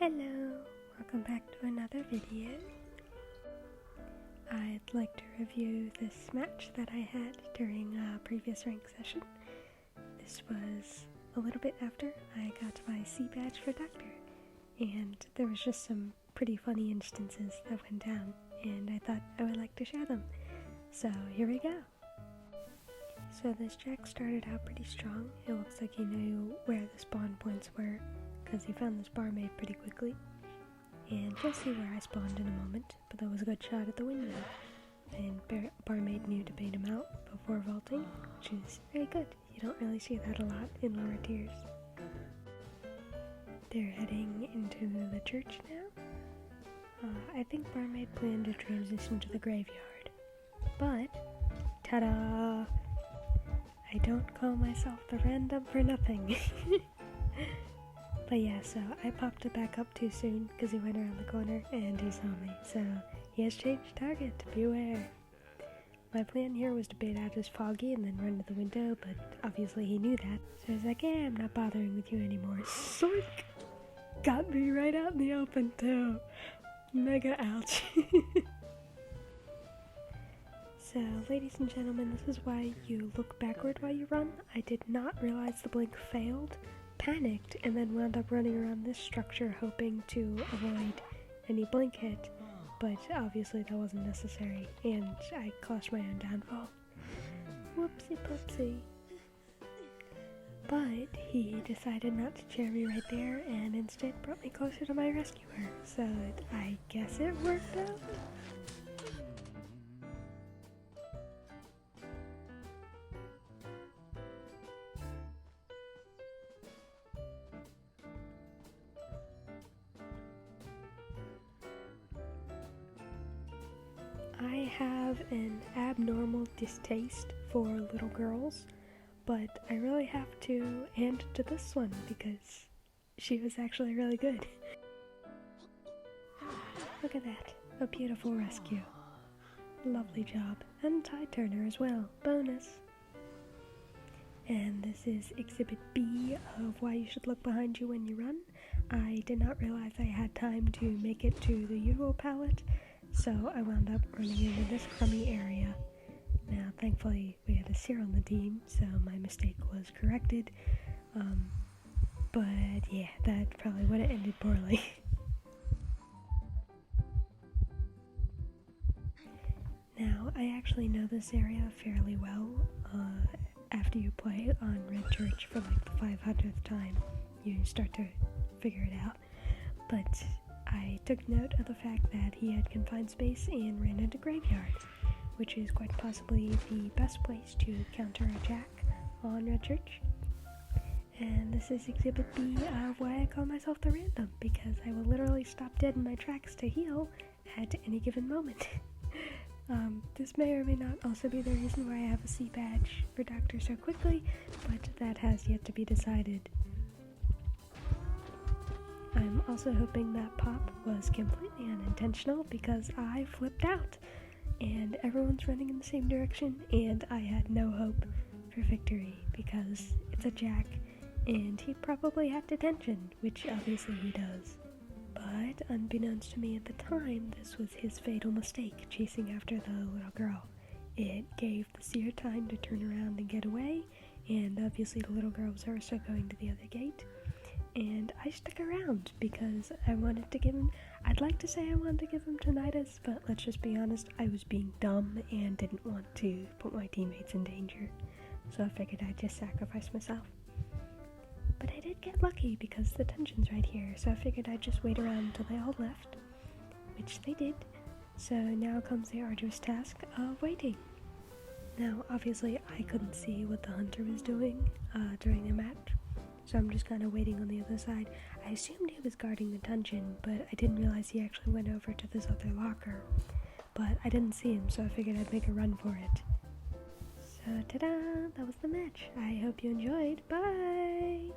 Hello, welcome back to another video. I'd like to review this match that I had during a previous rank session. This was a little bit after I got my C badge for Doctor, and there was just some pretty funny instances that went down, and I thought I would like to share them. So here we go. So this Jack started out pretty strong. It looks like he knew where the spawn points were, because he found this barmaid pretty quickly. And you'll see where I spawned in a moment, but that was a good shot at the window. And barmaid knew to bait him out before vaulting, which is very good. You don't really see that a lot in lower tiers. They're heading into the church now. I think barmaid planned to transition to the graveyard, but ta-da! I don't call myself the random for nothing. But yeah, so I popped it back up too soon because he went around the corner and he saw me, so he has changed target, beware. My plan here was to bait out his foggy and then run to the window, but obviously he knew that, so he's like, yeah, I'm not bothering with you anymore. Soink! Got me right out in the open too. Mega ouch. So, ladies and gentlemen, this is why you look backward while you run. I did not realize the blink failed, panicked, and then wound up running around this structure hoping to avoid any blink hit, but obviously that wasn't necessary, and I caused my own downfall. Whoopsie poopsie. But he decided not to chair me right there and instead brought me closer to my rescuer, so I guess it worked out. I have an abnormal distaste for little girls, but I really have to hand it to this one because she was actually really good. Look at that, a beautiful rescue. Lovely job, and tide turner as well, bonus. And this is Exhibit B of why you should look behind you when you run. I did not realize I had time to make it to the usual palette, so I wound up running into this crummy area. Now, thankfully, we had a seer on the team, so my mistake was corrected. But yeah, that probably would have ended poorly. Now, I actually know this area fairly well. After you play on Red Church for like the 500th time, you start to figure it out. But I took note of the fact that he had confined space and ran into graveyard, which is quite possibly the best place to counter a Jack on Red Church. And this is Exhibit B of why I call myself the random, because I will literally stop dead in my tracks to heal at any given moment. This may or may not also be the reason why I have a C badge for Doctor so quickly, but that has yet to be decided. I'm also hoping that pop was completely unintentional because I flipped out and everyone's running in the same direction and I had no hope for victory because it's a Jack and he probably had detention, which obviously he does. But unbeknownst to me at the time, this was his fatal mistake, chasing after the little girl. It gave the seer time to turn around and get away, and obviously the little girl was also going to the other gate. And I stuck around because I wanted to give him, I'd like to say I wanted to give him tinnitus, but let's just be honest, I was being dumb and didn't want to put my teammates in danger. So I figured I'd just sacrifice myself. But I did get lucky because the tension's right here, so I figured I'd just wait around until they all left, which they did. So now comes the arduous task of waiting. Now, obviously, I couldn't see what the hunter was doing during the match, so I'm just kind of waiting on the other side. I assumed he was guarding the dungeon, but I didn't realize he actually went over to this other locker. But I didn't see him, so I figured I'd make a run for it. So, ta-da! That was the match. I hope you enjoyed. Bye!